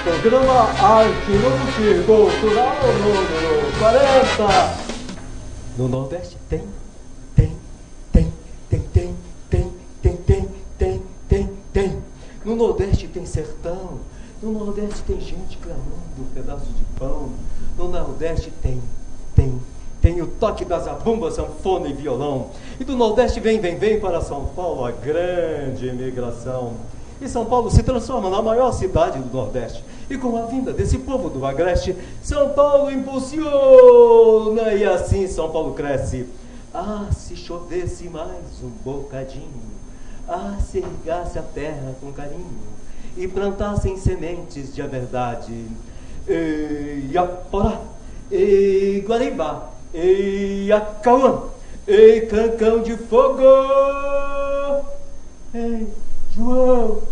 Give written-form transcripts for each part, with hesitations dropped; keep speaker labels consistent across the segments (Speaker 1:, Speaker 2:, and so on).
Speaker 1: Programa Arquinuke Cultural número 40. No Nordeste tem. No Nordeste tem sertão. No Nordeste tem gente clamando um pedaço de pão. No Nordeste tem o toque da zabumba, sanfona e violão. E do Nordeste vem para São Paulo a grande imigração. E São Paulo se transforma na maior cidade do Nordeste. E com a vinda desse povo do Agreste, São Paulo impulsiona. E assim São Paulo cresce. Ah, se chovesse mais um bocadinho. Ah, se irrigasse a terra com carinho e plantassem sementes de a verdade. E Iaporá, e Guaribá, e Acauã, e Cancão de Fogo. Ei, João,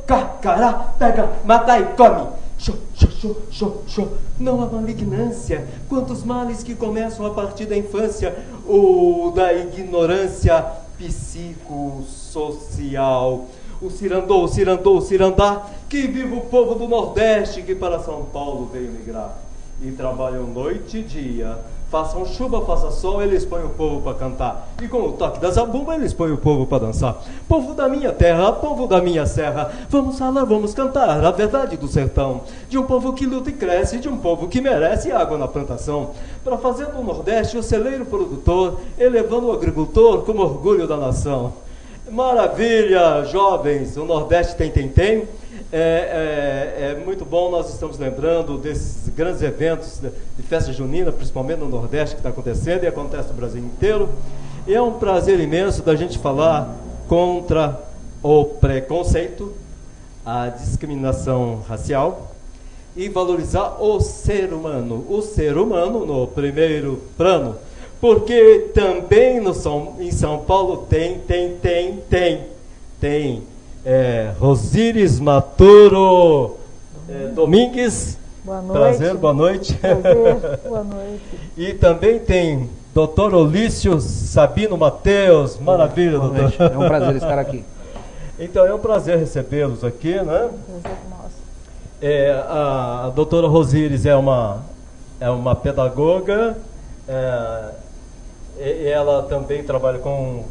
Speaker 1: Cacará, pega, mata e come. Não há malignância. Quantos males que começam a partir da infância ou da ignorância psicossocial. O cirandá, que vive o povo do Nordeste que para São Paulo veio migrar. E trabalham noite e dia. Façam chuva, faça sol, eles põem o povo para cantar. E com o toque da zabumba, eles põem o povo para dançar. Povo da minha terra, povo da minha serra, vamos falar, vamos cantar a verdade do sertão. De um povo que luta e cresce, de um povo que merece água na plantação. Para fazer do Nordeste o celeiro produtor, elevando o agricultor como orgulho da nação. Maravilha, jovens, o Nordeste tem. É muito bom, nós estamos lembrando desses grandes eventos de festa junina, principalmente no Nordeste, que está acontecendo e acontece no Brasil inteiro. E é um prazer imenso da gente falar contra o preconceito, a discriminação racial e valorizar o ser humano no primeiro plano. Porque também em São Paulo tem Rosíris Maturo Domingues.
Speaker 2: Boa noite.
Speaker 1: Prazer, boa noite.
Speaker 2: Prazer, boa noite.
Speaker 1: E também tem Dr. Olício Sabino Mateus. Maravilha,
Speaker 3: boa
Speaker 1: doutor.
Speaker 3: Noite. É um prazer estar aqui.
Speaker 1: Então, é um prazer recebê-los aqui, né?
Speaker 2: Prazer nosso.
Speaker 1: A doutora Rosíris é uma pedagoga, e ela também trabalha com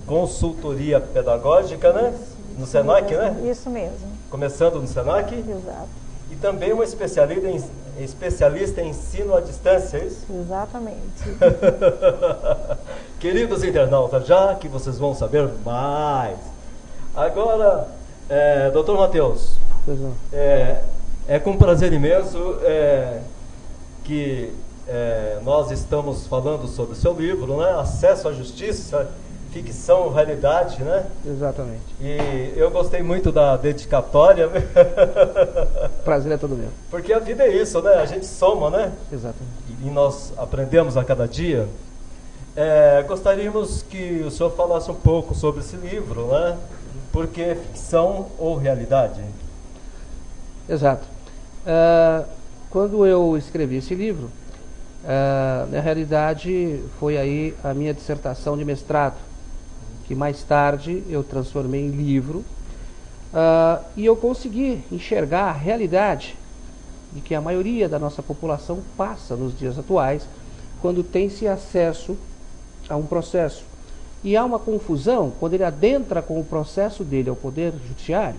Speaker 1: consultoria pedagógica, né? No Senac, né?
Speaker 2: Isso mesmo.
Speaker 1: Começando no Senac.
Speaker 2: Exato.
Speaker 1: E também uma especialista em ensino à distância, é isso?
Speaker 2: Exatamente.
Speaker 1: Queridos internautas, já que vocês vão saber mais. Agora, doutor Mateus,
Speaker 3: Pois não.
Speaker 1: é com prazer imenso que nós estamos falando sobre o seu livro, né? Acesso à Justiça, Ficção, Realidade, né?
Speaker 3: Exatamente.
Speaker 1: E eu gostei muito da dedicatória.
Speaker 3: Prazer é todo meu.
Speaker 1: Porque a vida é isso, né? A gente soma, né?
Speaker 3: Exatamente.
Speaker 1: E nós aprendemos a cada dia. Gostaríamos que o senhor falasse um pouco sobre esse livro, né? Porque ficção ou realidade?
Speaker 3: Exato. Quando eu escrevi esse livro, na realidade foi aí a minha dissertação de mestrado, que mais tarde eu transformei em livro, e eu consegui enxergar a realidade de que a maioria da nossa população passa nos dias atuais quando tem-se acesso a um processo. E há uma confusão quando ele adentra com o processo dele ao Poder Judiciário,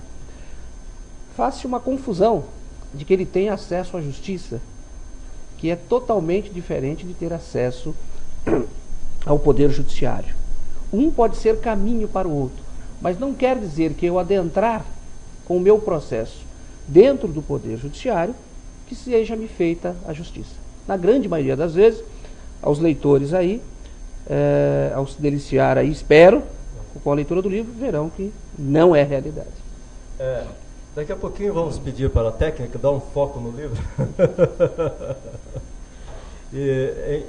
Speaker 3: faz-se uma confusão de que ele tem acesso à justiça, que é totalmente diferente de ter acesso ao Poder Judiciário. Um pode ser caminho para o outro, mas não quer dizer que eu adentrar com o meu processo dentro do Poder Judiciário, que seja-me feita a justiça. Na grande maioria das vezes, aos leitores aí, ao se deliciar aí, espero, com a leitura do livro, verão que não é realidade.
Speaker 1: Daqui a pouquinho vamos pedir para a técnica dar um foco no livro.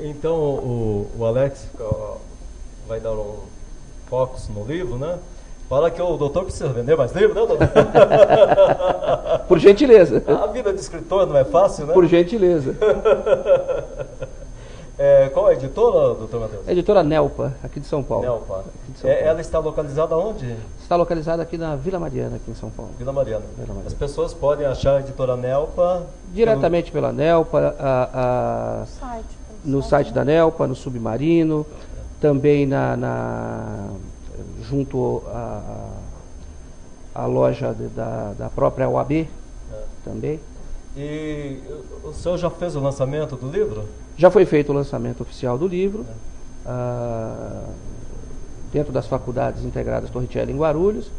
Speaker 1: Então o Alex vai dar um foco no livro, né? Para que o doutor precisa vender mais livro, né, doutor?
Speaker 3: Por gentileza.
Speaker 1: A vida de escritor não é fácil, né?
Speaker 3: Por gentileza.
Speaker 1: Qual é a editora, doutor Matheus?
Speaker 3: A editora Nelpa, aqui de São Paulo.
Speaker 1: Nelpa.
Speaker 3: Aqui de São Paulo.
Speaker 1: Ela está localizada onde?
Speaker 3: Está localizada aqui na Vila Mariana, aqui em São Paulo.
Speaker 1: Vila Mariana.
Speaker 3: Vila Mariana.
Speaker 1: As pessoas podem achar a editora Nelpa
Speaker 3: Diretamente pela Nelpa, no site da Nelpa, no Submarino, também junto à loja da própria OAB, também.
Speaker 1: E o senhor já fez o lançamento do livro?
Speaker 3: Já foi feito o lançamento oficial do livro, dentro das faculdades integradas Torricelli em Guarulhos,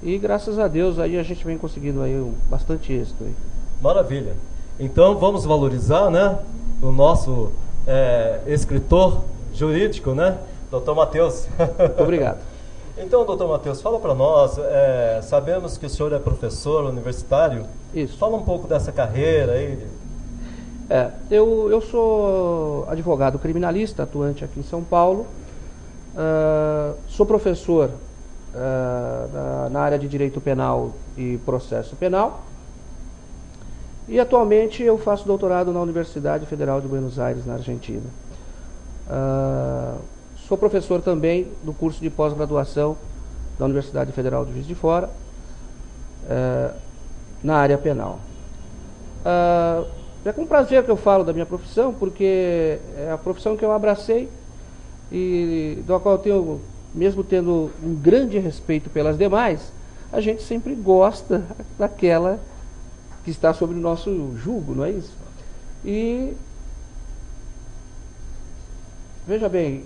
Speaker 3: e graças a Deus aí a gente vem conseguindo aí bastante êxito aí.
Speaker 1: Maravilha. Então vamos valorizar, né, o nosso escritor jurídico, né, doutor Matheus.
Speaker 3: Obrigado.
Speaker 1: Então, doutor Matheus, fala para nós, sabemos que o senhor é professor universitário.
Speaker 3: Isso.
Speaker 1: Fala um pouco dessa carreira aí.
Speaker 3: Eu sou advogado criminalista, atuante aqui em São Paulo. Sou professor na área de direito penal e processo penal. E atualmente eu faço doutorado na Universidade Federal de Buenos Aires, na Argentina. Sou professor também do curso de pós-graduação da Universidade Federal de Juiz de Fora, na área penal. É com prazer que eu falo da minha profissão, porque é a profissão que eu abracei e da qual eu tenho, mesmo tendo um grande respeito pelas demais, a gente sempre gosta daquela que está sob o nosso jugo, não é isso? E veja bem,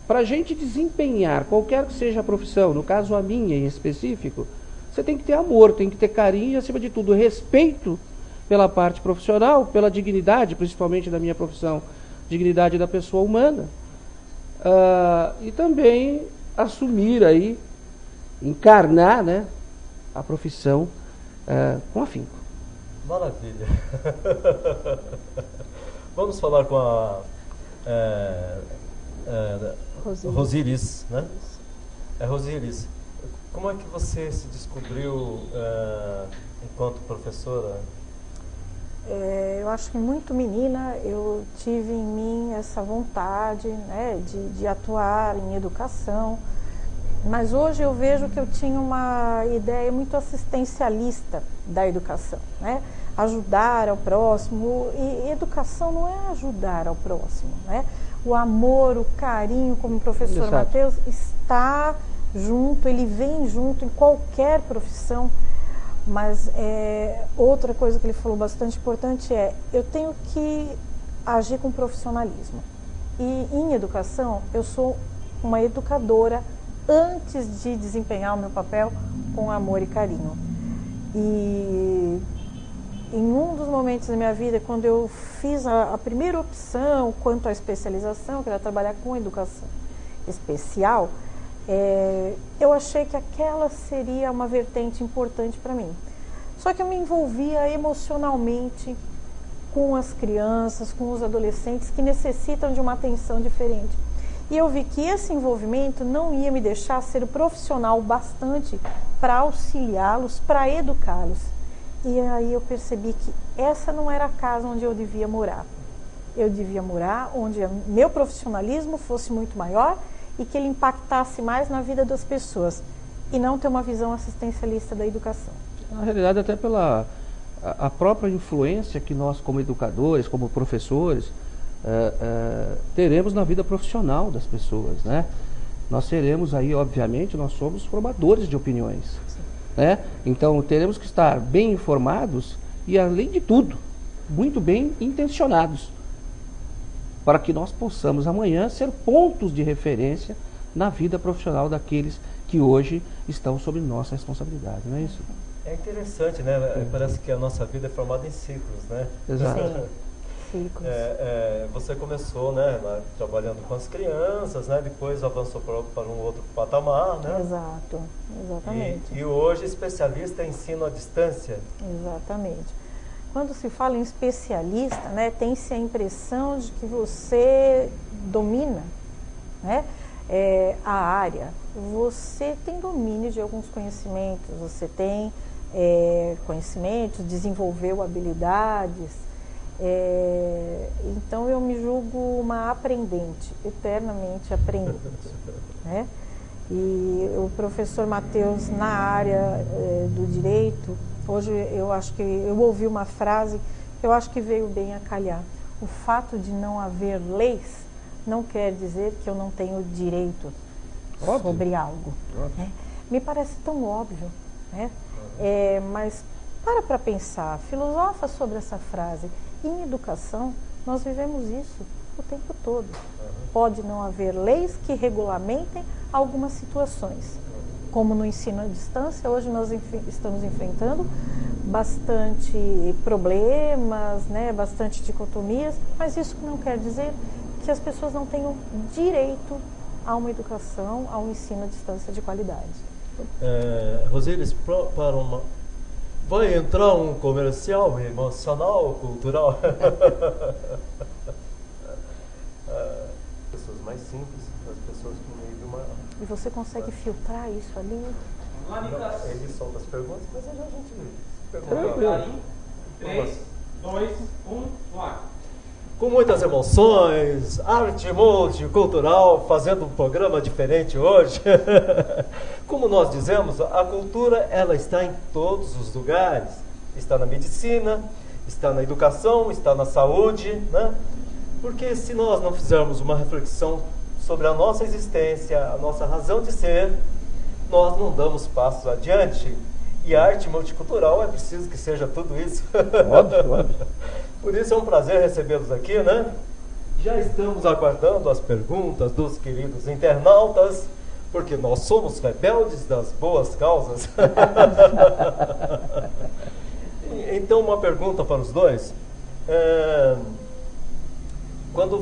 Speaker 3: para a gente desempenhar qualquer que seja a profissão, no caso a minha em específico, você tem que ter amor, tem que ter carinho e, acima de tudo, respeito pela parte profissional, pela dignidade, principalmente da minha profissão, dignidade da pessoa humana, e também assumir aí, encarnar, né, a profissão com afinco.
Speaker 1: Maravilha. Vamos falar com a Rosiris, né? Rosiris, como é que você se descobriu enquanto professora?
Speaker 2: Eu acho que muito menina eu tive em mim essa vontade, né, de atuar em educação, mas hoje eu vejo que eu tinha uma ideia muito assistencialista da educação, né? Ajudar ao próximo, e educação não é ajudar ao próximo, né? O amor, o carinho, como o professor Matheus, está junto, ele vem junto em qualquer profissão. Mas outra coisa que ele falou bastante importante eu tenho que agir com profissionalismo. E em educação, eu sou uma educadora antes de desempenhar o meu papel com amor e carinho. E em um dos momentos da minha vida, quando eu fiz a primeira opção quanto à especialização, que era trabalhar com educação especial, eu achei que aquela seria uma vertente importante para mim. Só que eu me envolvia emocionalmente com as crianças, com os adolescentes que necessitam de uma atenção diferente. E eu vi que esse envolvimento não ia me deixar ser profissional bastante para auxiliá-los, para educá-los. E aí eu percebi que essa não era a casa onde eu devia morar. Eu devia morar onde meu profissionalismo fosse muito maior e que ele impactasse mais na vida das pessoas, e não ter uma visão assistencialista da educação.
Speaker 3: Na realidade, até pela a própria influência que nós, como educadores, como professores, teremos na vida profissional das pessoas, né? Nós seremos aí, obviamente, nós somos formadores de opiniões, né? Então, teremos que estar bem informados e, além de tudo, muito bem intencionados, para que nós possamos amanhã ser pontos de referência na vida profissional daqueles que hoje estão sob nossa responsabilidade, não é isso?
Speaker 1: É interessante, né? Parece que a nossa vida é formada em ciclos, né?
Speaker 3: Exato.
Speaker 2: Sim, ciclos.
Speaker 1: Você começou, né, trabalhando com as crianças, né? Depois avançou para um outro patamar, né?
Speaker 2: Exato, exatamente.
Speaker 1: E hoje especialista em ensino à distância.
Speaker 2: Exatamente. Quando se fala em especialista, né, tem-se a impressão de que você domina, né, a área. Você tem domínio de alguns conhecimentos, você tem conhecimentos, desenvolveu habilidades, Então eu me julgo uma aprendente, eternamente aprendente, né? E o professor Matheus, na área do direito, hoje eu acho que eu ouvi uma frase que eu acho que veio bem a calhar. O fato de não haver leis não quer dizer que eu não tenho direito sobre algo. Né? Me parece tão óbvio, né? Mas para pensar, filosofa sobre essa frase. Em educação, nós vivemos isso o tempo todo. Pode não haver leis que regulamentem algumas situações. Como no ensino à distância, hoje nós estamos enfrentando bastante problemas, né, bastante dicotomias, mas isso não quer dizer que as pessoas não tenham direito a uma educação, a um ensino à distância de qualidade.
Speaker 1: Rosíris, vai entrar um comercial emocional, cultural? Pessoas mais simples, as pessoas com nível maior.
Speaker 2: E você consegue filtrar isso ali?
Speaker 1: Ele solta as perguntas, mas a gente
Speaker 3: Tranquilo.
Speaker 4: 3, 2, 1, vai.
Speaker 1: Com muitas emoções, arte multicultural, fazendo um programa diferente hoje. Como nós dizemos, a cultura ela está em todos os lugares. Está na medicina, está na educação, está na saúde, né? Porque se nós não fizermos uma reflexão sobre a nossa existência, a nossa razão de ser, nós não damos passos adiante. E a arte multicultural é preciso que seja tudo isso.
Speaker 3: Óbvio, óbvio.
Speaker 1: Por isso é um prazer recebê-los aqui, né? Já estamos aguardando as perguntas dos queridos internautas, porque nós somos rebeldes das boas causas. Então, uma pergunta para os dois. Quando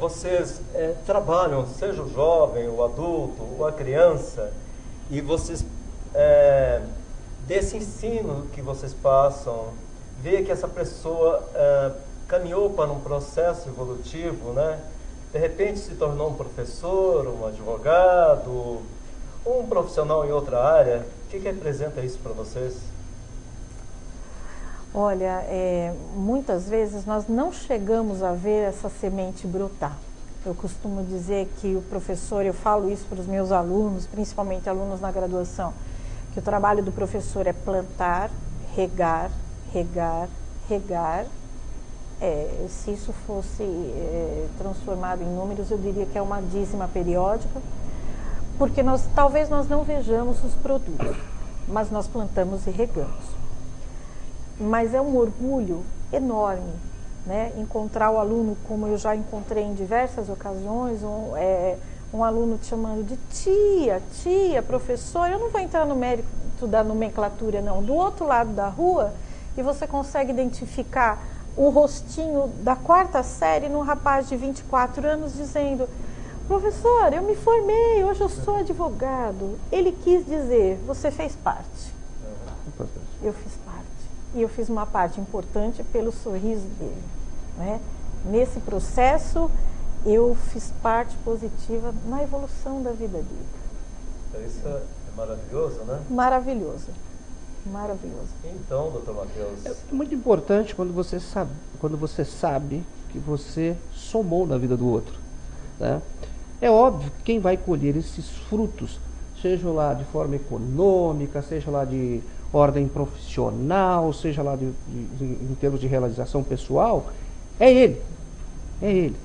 Speaker 1: vocês trabalham, seja o jovem, o adulto, ou a criança, e vocês, desse ensino que vocês passam, vê que essa pessoa caminhou para um processo evolutivo, né? De repente se tornou um professor, um advogado, um profissional em outra área. O que representa isso para vocês?
Speaker 2: Olha, muitas vezes nós não chegamos a ver essa semente brotar. Eu costumo dizer que o professor, eu falo isso para os meus alunos, principalmente alunos na graduação, que o trabalho do professor é plantar, regar, regar, regar. Se isso fosse transformado em números, eu diria que é uma dízima periódica, porque talvez nós não vejamos os produtos, mas nós plantamos e regamos. Mas é um orgulho enorme, né? Encontrar o aluno, como eu já encontrei em diversas ocasiões, um aluno te chamando de tia, professor. Eu não vou entrar no mérito da nomenclatura, não. Do outro lado da rua, e você consegue identificar o rostinho da 4ª série num rapaz de 24 anos dizendo: professor, eu me formei, hoje eu sou advogado. Ele quis dizer: você fez parte. Eu fiz parte. E eu fiz uma parte importante pelo sorriso dele, né? Nesse processo, eu fiz parte positiva na evolução da vida dele.
Speaker 1: Isso é maravilhoso, né?
Speaker 2: Maravilhoso. Maravilhoso.
Speaker 1: Então, doutor Matheus...
Speaker 3: É muito importante quando você sabe que você somou na vida do outro, né? É óbvio que quem vai colher esses frutos, seja lá de forma econômica, seja lá de ordem profissional, seja lá em termos de realização pessoal, é ele. É ele.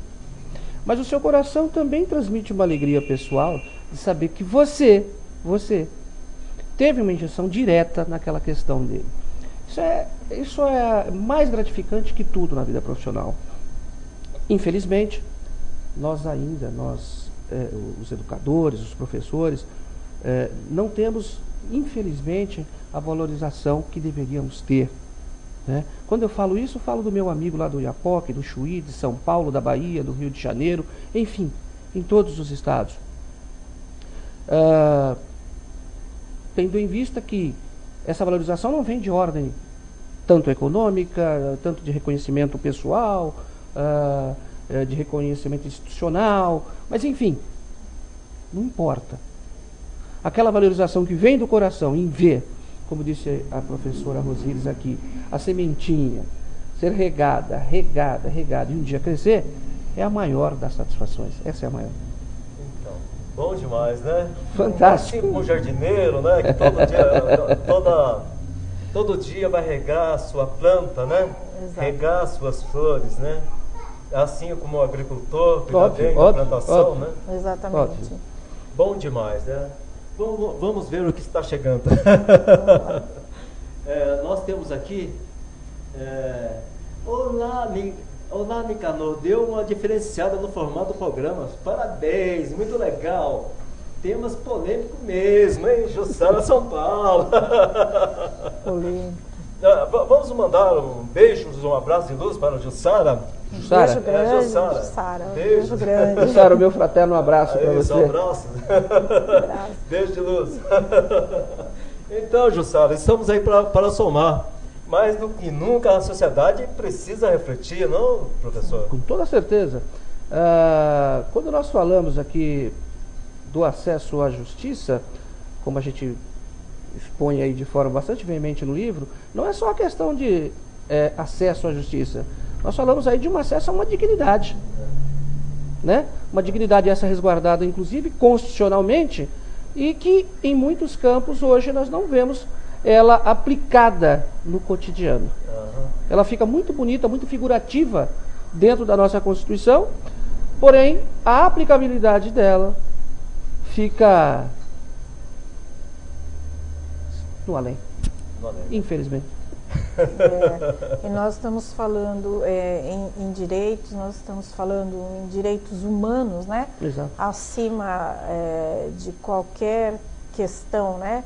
Speaker 3: Mas o seu coração também transmite uma alegria pessoal de saber que você teve uma injeção direta naquela questão dele. Isso é mais gratificante que tudo na vida profissional. Infelizmente, os educadores, os professores, não temos, infelizmente, a valorização que deveríamos ter, né? Quando eu falo isso, eu falo do meu amigo lá do Iapoque, do Chuí, de São Paulo, da Bahia, do Rio de Janeiro, enfim, em todos os estados. Tendo em vista que essa valorização não vem de ordem tanto econômica, tanto de reconhecimento pessoal, de reconhecimento institucional, mas enfim, não importa. Aquela valorização que vem do coração, em ver, como disse a professora Rosíris aqui, a sementinha, ser regada, regada, regada e um dia crescer, é a maior das satisfações. Essa é a maior.
Speaker 1: Então, bom demais, né?
Speaker 3: Fantástico.
Speaker 1: Assim como um jardineiro, né? Que todo dia vai regar a sua planta, né?
Speaker 2: Exato.
Speaker 1: Regar as suas flores, né? Assim como o agricultor cuida
Speaker 3: Óbvio,
Speaker 1: bem da
Speaker 3: óbvio,
Speaker 1: plantação,
Speaker 3: óbvio.
Speaker 1: né?
Speaker 2: Exatamente.
Speaker 3: Ótimo.
Speaker 1: Bom demais, né? Vamos ver o que está chegando. Nós temos aqui... Olá, Nicanor, deu uma diferenciada no formato do programa. Parabéns, muito legal. Temas polêmicos mesmo, hein? Jussara, São Paulo.
Speaker 2: Polêmico.
Speaker 1: Vamos mandar um beijo, um abraço de luz para a Jussara.
Speaker 3: Jussara.
Speaker 2: Beijo grande,
Speaker 1: Jussara.
Speaker 2: Jussara.
Speaker 1: Beijo.
Speaker 2: Beijo grande.
Speaker 3: Jussara, o meu fraterno abraço para
Speaker 1: Isso,
Speaker 3: você.
Speaker 1: um abraço. Beijo de luz. Então, Jussara, estamos aí para somar. Mais do que nunca a sociedade precisa refletir, não, professor?
Speaker 3: Com toda certeza. Quando nós falamos aqui do acesso à justiça, como a gente expõe aí de forma bastante veemente no livro, não é só a questão de acesso à justiça. Nós falamos aí de um acesso a uma dignidade. Né? Uma dignidade essa resguardada, inclusive, constitucionalmente, e que em muitos campos hoje nós não vemos ela aplicada no cotidiano. Ela fica muito bonita, muito figurativa dentro da nossa Constituição, porém a aplicabilidade dela fica no além, infelizmente.
Speaker 2: E nós estamos falando em direitos, nós estamos falando em direitos humanos, né?
Speaker 3: Exato.
Speaker 2: Acima de qualquer questão, né?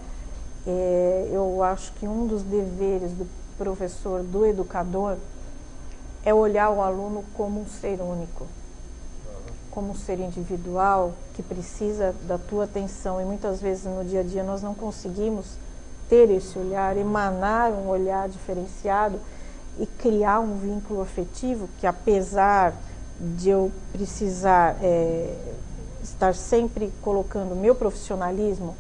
Speaker 2: Eu acho que um dos deveres do professor, do educador, é olhar o aluno como um ser único, como um ser individual que precisa da tua atenção, e muitas vezes no dia a dia nós não conseguimos ter esse olhar, emanar um olhar diferenciado e criar um vínculo afetivo que, apesar de eu precisar estar sempre colocando o meu profissionalismo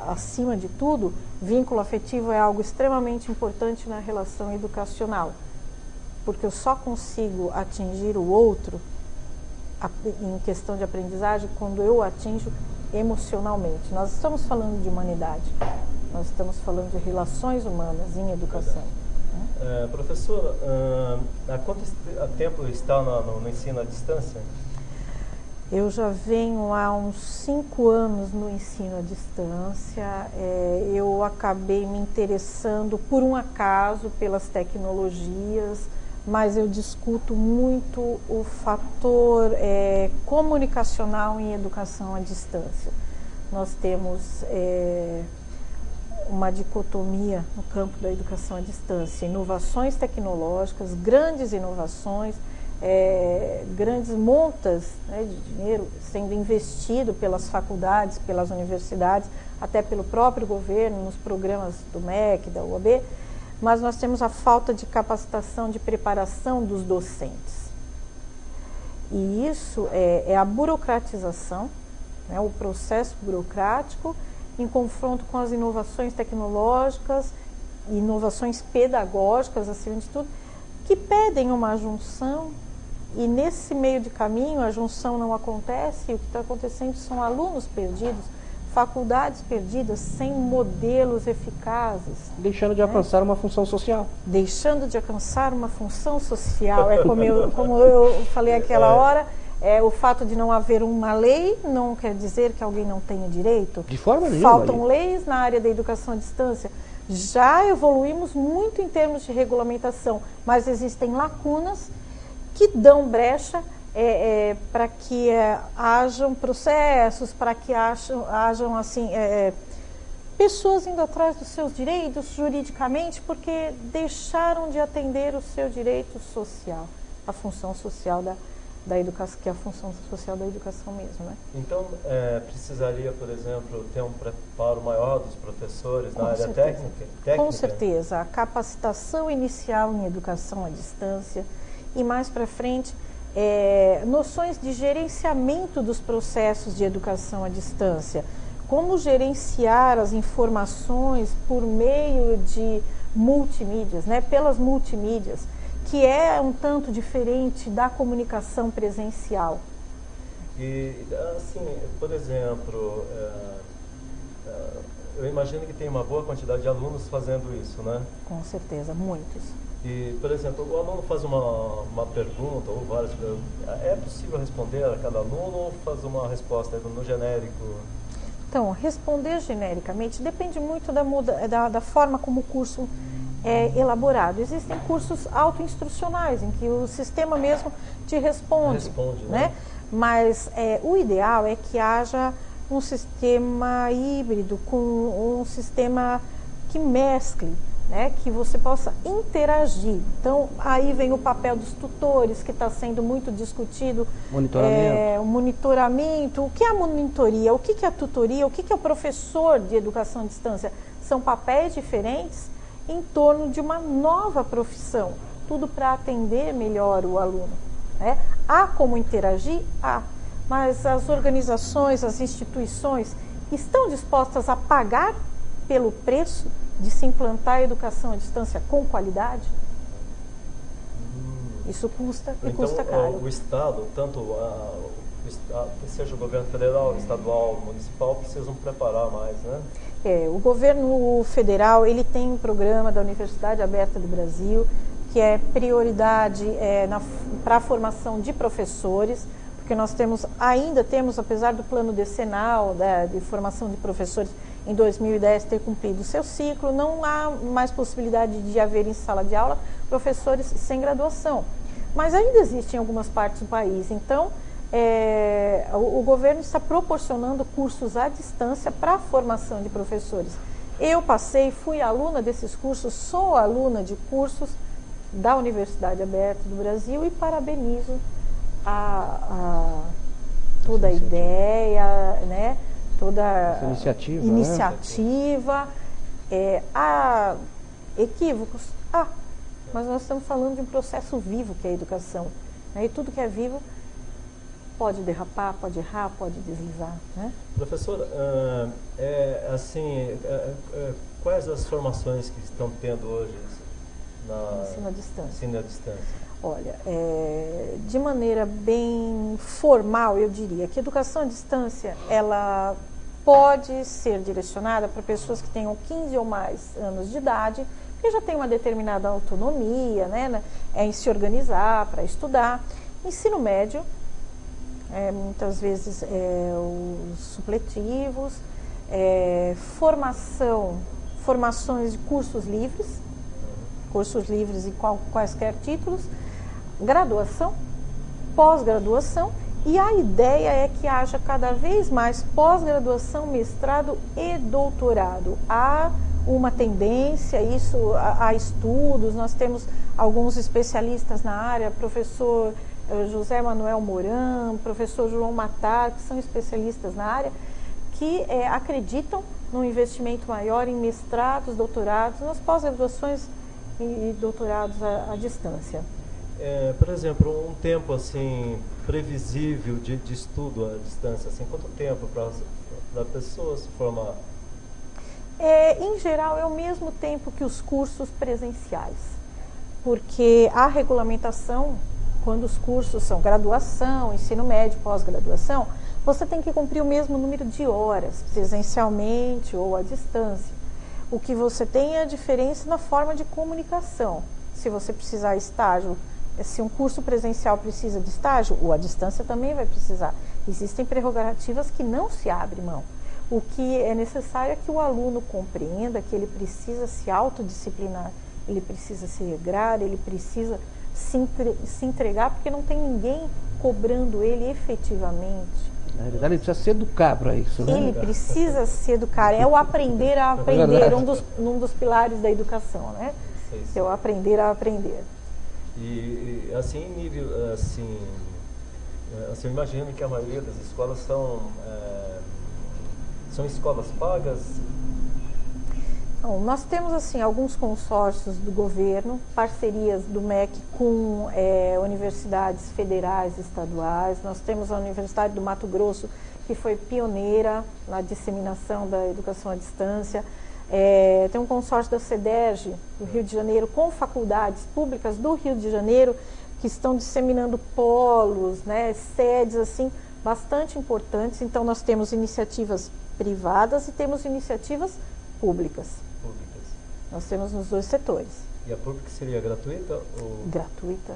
Speaker 2: acima de tudo, vínculo afetivo é algo extremamente importante na relação educacional, porque eu só consigo atingir o outro em questão de aprendizagem quando eu atinjo emocionalmente. Nós estamos falando de humanidade, nós estamos falando de relações humanas em educação.
Speaker 1: Professora, há quanto tempo está no ensino à distância?
Speaker 2: Eu já venho há uns 5 anos no ensino à distância. Eu acabei me interessando por um acaso pelas tecnologias, mas eu discuto muito o fator comunicacional em educação à distância. Nós temos uma dicotomia no campo da educação à distância: inovações tecnológicas, grandes inovações, grandes montas, né, de dinheiro sendo investido pelas faculdades, pelas universidades, até pelo próprio governo, nos programas do MEC, da UAB, mas nós temos a falta de capacitação, de preparação dos docentes. E isso é a burocratização, né, o processo burocrático em confronto com as inovações tecnológicas, inovações pedagógicas, acima de tudo, que pedem uma junção. E nesse meio de caminho a junção não acontece, e o que está acontecendo são alunos perdidos, faculdades perdidas, sem modelos eficazes.
Speaker 3: Deixando de alcançar uma função social.
Speaker 2: Deixando de alcançar uma função social. Como eu falei aquela hora, o fato de não haver uma lei não quer dizer que alguém não tenha direito.
Speaker 3: De forma nenhuma.
Speaker 2: Faltam leis na área da educação à distância. Já evoluímos muito em termos de regulamentação, mas existem lacunas que dão brecha para que hajam processos, para que hajam assim, pessoas indo atrás dos seus direitos juridicamente, porque deixaram de atender o seu direito social, a função social da educação, que é a função social da educação mesmo, né?
Speaker 1: Então, precisaria, por exemplo, ter um preparo maior dos professores na área técnica?
Speaker 2: Com certeza. A capacitação inicial em educação à distância e mais para frente, noções de gerenciamento dos processos de educação à distância. Como gerenciar as informações por meio de multimídias, né, pelas multimídias, que é um tanto diferente da comunicação presencial.
Speaker 5: E, assim, por exemplo, eu imagino que tem uma boa quantidade de alunos fazendo isso, né?
Speaker 2: Com certeza, muitos.
Speaker 5: E, por exemplo, o aluno faz uma pergunta ou várias perguntas. É possível responder a cada aluno ou faz uma resposta no genérico?
Speaker 2: Então, responder genericamente depende muito da forma como o curso é elaborado. Existem cursos autoinstrucionais, em que o sistema mesmo te responde, né? Mas o ideal é que haja um sistema híbrido, com um sistema que mescle, né, que você possa interagir. Então, aí vem o papel dos tutores, que está sendo muito discutido.
Speaker 3: Monitoramento.
Speaker 2: O monitoramento. O que é a monitoria? O que é a tutoria? O que é o professor de educação à distância? São papéis diferentes em torno de uma nova profissão. Tudo para atender melhor o aluno, né? Há como interagir? Há. Mas as organizações, as instituições estão dispostas a pagar pelo preço de se implantar a educação à distância com qualidade? Isso custa e custa caro.
Speaker 5: O Estado, seja o governo federal, estadual, municipal, precisam preparar mais, né?
Speaker 2: O governo federal, ele tem um programa da Universidade Aberta do Brasil, que é prioridade para a formação de professores, porque nós ainda temos, apesar do plano decenal de formação de professores em 2010 ter cumprido o seu ciclo, não há mais possibilidade de haver em sala de aula professores sem graduação. Mas ainda existem em algumas partes do país. Então, o governo está proporcionando cursos à distância para a formação de professores. Eu fui aluna desses cursos, sou aluna de cursos da Universidade Aberta do Brasil e parabenizo toda a ideia, né? Toda a iniciativa. Há equívocos? Mas nós estamos falando de um processo vivo que é a educação, né? E tudo que é vivo pode derrapar, pode errar, pode deslizar, né?
Speaker 5: Professora, quais as formações que estão tendo hoje na
Speaker 2: ensino à distância?
Speaker 5: Ensino à distância.
Speaker 2: Olha, de maneira bem formal, eu diria que a educação à distância, ela pode ser direcionada para pessoas que tenham 15 ou mais anos de idade, que já têm uma determinada autonomia, né, em se organizar para estudar. Ensino médio, muitas vezes os supletivos, formações de cursos livres em quaisquer títulos, graduação, pós-graduação, e a ideia é que haja cada vez mais pós-graduação, mestrado e doutorado. Há uma tendência, há estudos, nós temos alguns especialistas na área, professor José Manuel Moran, professor João Matar, que são especialistas na área, que acreditam num investimento maior em mestrados, doutorados, nas pós-graduações e doutorados à distância.
Speaker 5: Por exemplo, um tempo assim previsível de estudo à distância, assim, quanto tempo para a pessoa se formar?
Speaker 2: Em geral, é o mesmo tempo que os cursos presenciais, porque a regulamentação, quando os cursos são graduação, ensino médio, pós-graduação, você tem que cumprir o mesmo número de horas, presencialmente ou à distância. O que você tem é a diferença na forma de comunicação. Se você precisar de estágio, se um curso presencial precisa de estágio, ou à distância também vai precisar. Existem prerrogativas que não se abre mão. O que é necessário é que o aluno compreenda que ele precisa se autodisciplinar, ele precisa se regrar, ele precisa se entregar, porque não tem ninguém cobrando ele efetivamente.
Speaker 3: Na realidade, ele precisa se educar para isso, né?
Speaker 2: Ele precisa se educar, é o aprender a aprender, um dos pilares da educação, né? É o aprender a aprender.
Speaker 5: E assim, em nível, assim, eu imagino que a maioria das escolas são escolas pagas?
Speaker 2: Então, nós temos assim alguns consórcios do governo, parcerias do MEC com universidades federais e estaduais. Nós temos a Universidade do Mato Grosso, que foi pioneira na disseminação da educação à distância. Tem um consórcio da CEDERJ, do Rio de Janeiro, com faculdades públicas do Rio de Janeiro, que estão disseminando polos, né, sedes assim, bastante importantes. Então, nós temos iniciativas privadas e temos iniciativas públicas. Nós temos nos dois setores.
Speaker 5: E a pública seria gratuita? Ou...
Speaker 2: Gratuita.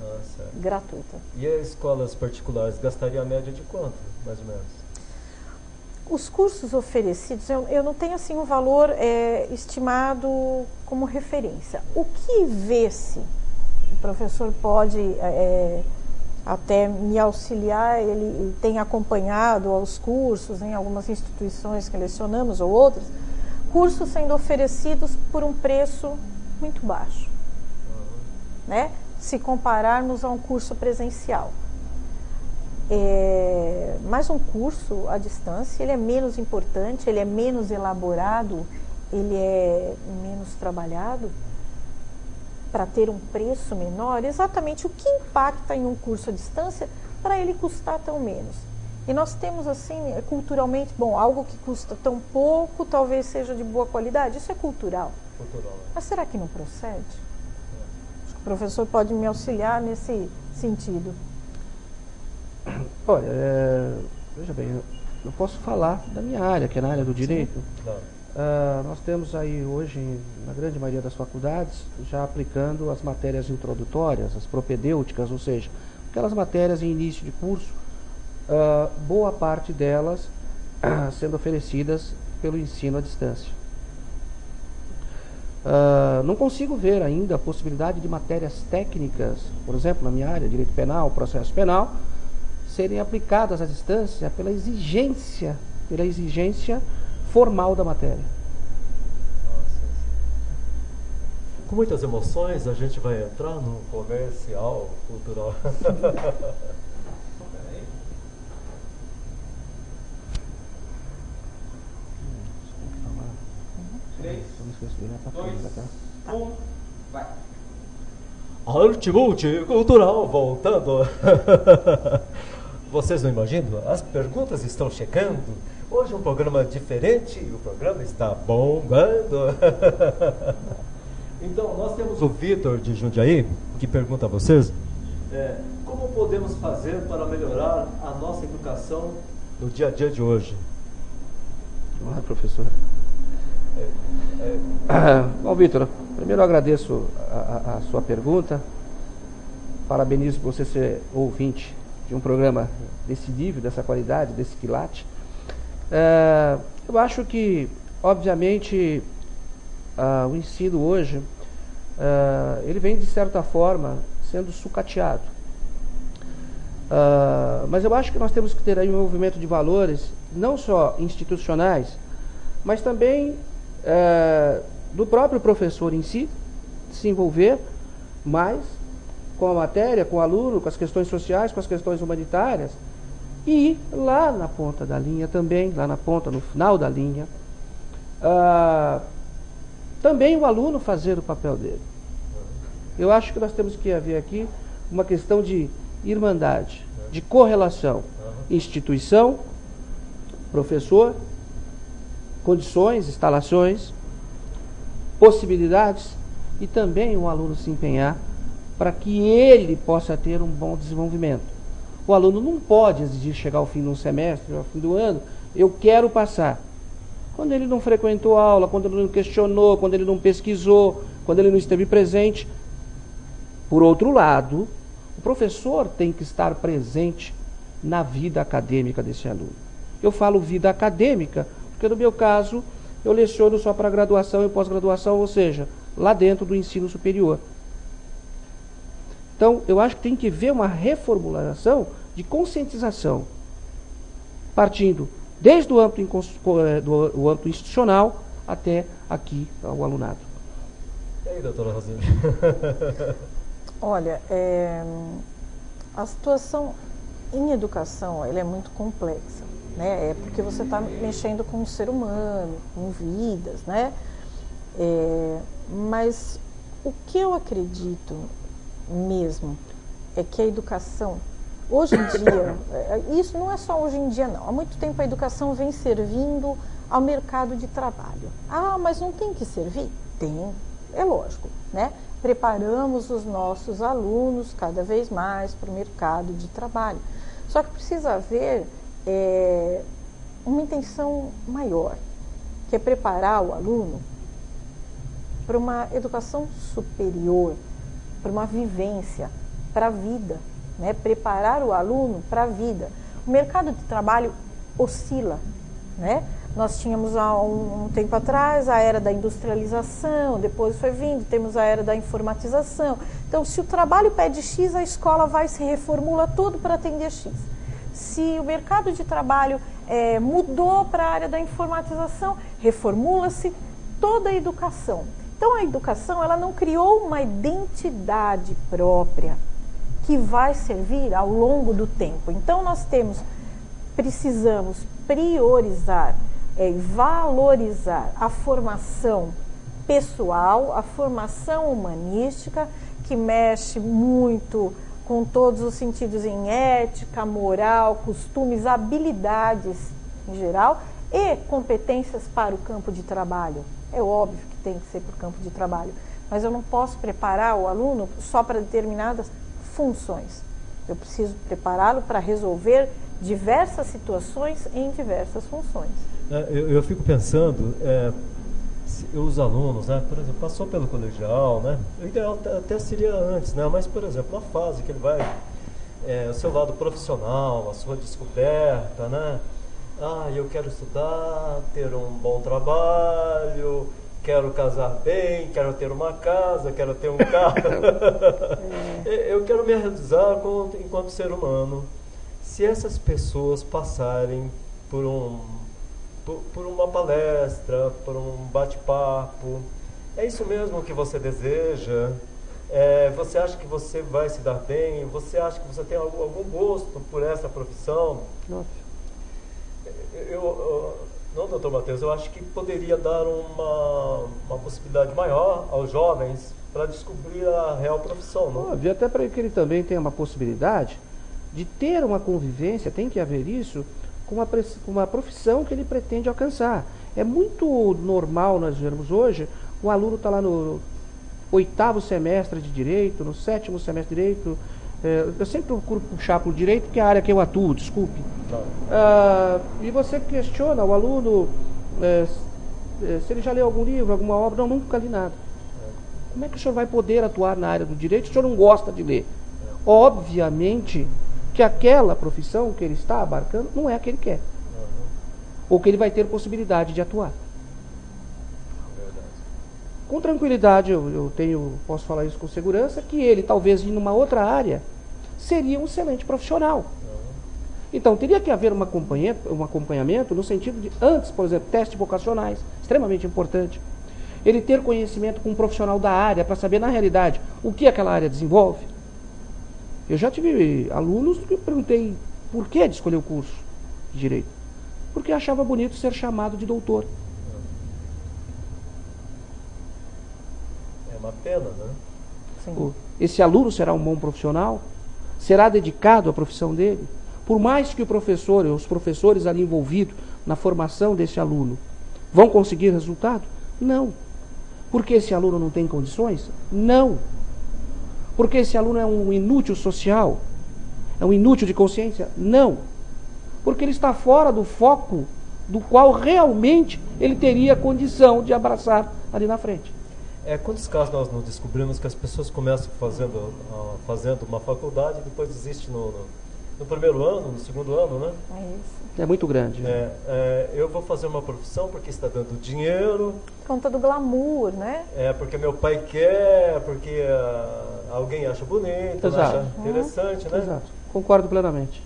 Speaker 5: Ah, certo.
Speaker 2: Gratuita.
Speaker 5: E as escolas particulares gastariam a média de quanto, mais ou menos?
Speaker 2: Os cursos oferecidos, eu não tenho assim um valor estimado como referência. O que vê-se, o professor pode até me auxiliar, ele tem acompanhado aos cursos em algumas instituições que lecionamos ou outras, cursos sendo oferecidos por um preço muito baixo, né? Se compararmos a um curso presencial. Mas um curso à distância, ele é menos importante, ele é menos elaborado, ele é menos trabalhado para ter um preço menor. Exatamente o que impacta em um curso à distância para ele custar tão menos. E nós temos assim, culturalmente, bom, algo que custa tão pouco, talvez seja de boa qualidade, isso é cultural. Mas será que não procede? Acho que o professor pode me auxiliar nesse sentido.
Speaker 3: Olha, veja bem, eu posso falar da minha área, que é na área do direito. Nós temos aí hoje, na grande maioria das faculdades, já aplicando as matérias introdutórias, as propedêuticas, ou seja, aquelas matérias em início de curso, boa parte delas sendo oferecidas pelo ensino à distância. Não consigo ver ainda a possibilidade de matérias técnicas, por exemplo, na minha área, direito penal, processo penal, serem aplicadas à distância pela exigência formal da matéria.
Speaker 5: Com muitas emoções, a gente vai entrar no comercial cultural.
Speaker 4: Vai.
Speaker 5: Arte multicultural voltando. Vocês não imaginam? As perguntas estão chegando. Hoje é um programa diferente e o programa está bombando. Então, nós temos o Vitor de Jundiaí, que pergunta a vocês.
Speaker 1: Como podemos fazer para melhorar a nossa educação
Speaker 5: no dia a dia de hoje?
Speaker 3: Olá, professor. Bom, Vitor, primeiro eu agradeço a sua pergunta. Parabenizo por você ser ouvinte de um programa desse nível, dessa qualidade, desse quilate. Eu acho que, obviamente, o ensino hoje, ele vem, de certa forma, sendo sucateado. Mas eu acho que nós temos que ter aí um movimento de valores, não só institucionais, mas também do próprio professor em si, se envolver mais com a matéria, com o aluno, com as questões sociais, com as questões humanitárias, e lá na ponta da linha também, lá na ponta, no final da linha, também o aluno fazer o papel dele. Eu acho que nós temos que haver aqui uma questão de irmandade, de correlação, instituição, professor, condições, instalações, possibilidades, e também o aluno se empenhar para que ele possa ter um bom desenvolvimento. O aluno não pode exigir chegar ao fim de um semestre, ao fim do ano, eu quero passar. Quando ele não frequentou a aula, quando ele não questionou, quando ele não pesquisou, quando ele não esteve presente. Por outro lado, o professor tem que estar presente na vida acadêmica desse aluno. Eu falo vida acadêmica, porque no meu caso, eu leciono só para graduação e pós-graduação, ou seja, lá dentro do ensino superior. Então, eu acho que tem que haver uma reformulação de conscientização, partindo desde o âmbito institucional até aqui ao alunado.
Speaker 5: E aí, doutora Rosine?
Speaker 2: Olha, a situação em educação ela é muito complexa, né? Porque você está mexendo com o ser humano, com vidas, né? Mas o que eu acredito mesmo é que a educação, hoje em dia, isso não é só hoje em dia não, há muito tempo a educação vem servindo ao mercado de trabalho. Ah, mas não tem que servir? Tem, é lógico, né? Preparamos os nossos alunos cada vez mais para o mercado de trabalho. Só que precisa haver uma intenção maior, que é preparar o aluno para uma educação superior, para uma vivência, para a vida, né? Preparar o aluno para a vida. O mercado de trabalho oscila, né? Nós tínhamos há um tempo atrás a era da industrialização, depois foi vindo, temos a era da informatização. Então, se o trabalho pede X, a escola vai se reformula tudo para atender X. Se o mercado de trabalho mudou para a área da informatização, reformula-se toda a educação. Então, a educação ela não criou uma identidade própria que vai servir ao longo do tempo. Então, nós precisamos priorizar valorizar a formação pessoal, a formação humanística, que mexe muito com todos os sentidos em ética, moral, costumes, habilidades em geral e competências para o campo de trabalho. É óbvio que tem que ser para o campo de trabalho, mas eu não posso preparar o aluno só para determinadas funções. Eu preciso prepará-lo para resolver diversas situações em diversas funções.
Speaker 5: Eu fico pensando, os alunos, né, por exemplo, passou pelo colegial, né, o ideal até seria antes, né, mas, por exemplo, na fase que ele vai, o seu lado profissional, a sua descoberta, né, eu quero estudar, ter um bom trabalho, quero casar bem, quero ter uma casa, quero ter um carro, eu quero me realizar enquanto ser humano. Se essas pessoas passarem por uma palestra, por um bate-papo, é isso mesmo que você deseja? Você acha que você vai se dar bem? Você acha que você tem algum gosto por essa profissão?
Speaker 3: Nossa.
Speaker 5: Não, doutor Matheus, eu acho que poderia dar uma possibilidade maior aos jovens para descobrir a real profissão. Não?
Speaker 3: Óbvio, até para que ele também tenha uma possibilidade de ter uma convivência, tem que haver isso, com uma profissão que ele pretende alcançar. É muito normal nós vermos hoje, o aluno está lá no 8º semestre de Direito, no 7º semestre de Direito, eu sempre procuro puxar para o Direito, que é a área que eu atuo, desculpe. E você questiona o aluno se ele já leu algum livro, alguma obra. Não, nunca li nada. Como é que o senhor vai poder atuar na área do Direito se o senhor não gosta de ler? Obviamente que aquela profissão que ele está abarcando não é a que ele quer. Ou que ele vai ter possibilidade de atuar. Com tranquilidade, posso falar isso com segurança, que ele, talvez, em uma outra área, seria um excelente profissional. Então, teria que haver um acompanhamento no sentido de, antes, por exemplo, testes vocacionais, extremamente importante. Ele ter conhecimento com um profissional da área, para saber, na realidade, o que aquela área desenvolve. Eu já tive alunos que eu perguntei por que de escolher o curso de Direito. Porque achava bonito ser chamado de doutor.
Speaker 5: É uma pena, né?
Speaker 2: Sim.
Speaker 3: Esse aluno será um bom profissional? Será dedicado à profissão dele? Por mais que os professores ali envolvidos na formação desse aluno vão conseguir resultado? Não. Porque esse aluno não tem condições? Não. Porque esse aluno é um inútil social? É um inútil de consciência? Não. Porque ele está fora do foco do qual realmente ele teria condição de abraçar ali na frente.
Speaker 5: Quantos casos nós não descobrimos que as pessoas começam fazendo uma faculdade e depois desistem no primeiro ano, no segundo ano, né?
Speaker 2: É isso.
Speaker 3: É muito grande.
Speaker 5: Eu vou fazer uma profissão porque está dando dinheiro.
Speaker 2: Conta do glamour, né?
Speaker 5: Porque meu pai quer, porque alguém acha bonito, acha interessante, né?
Speaker 3: Exato. Concordo plenamente.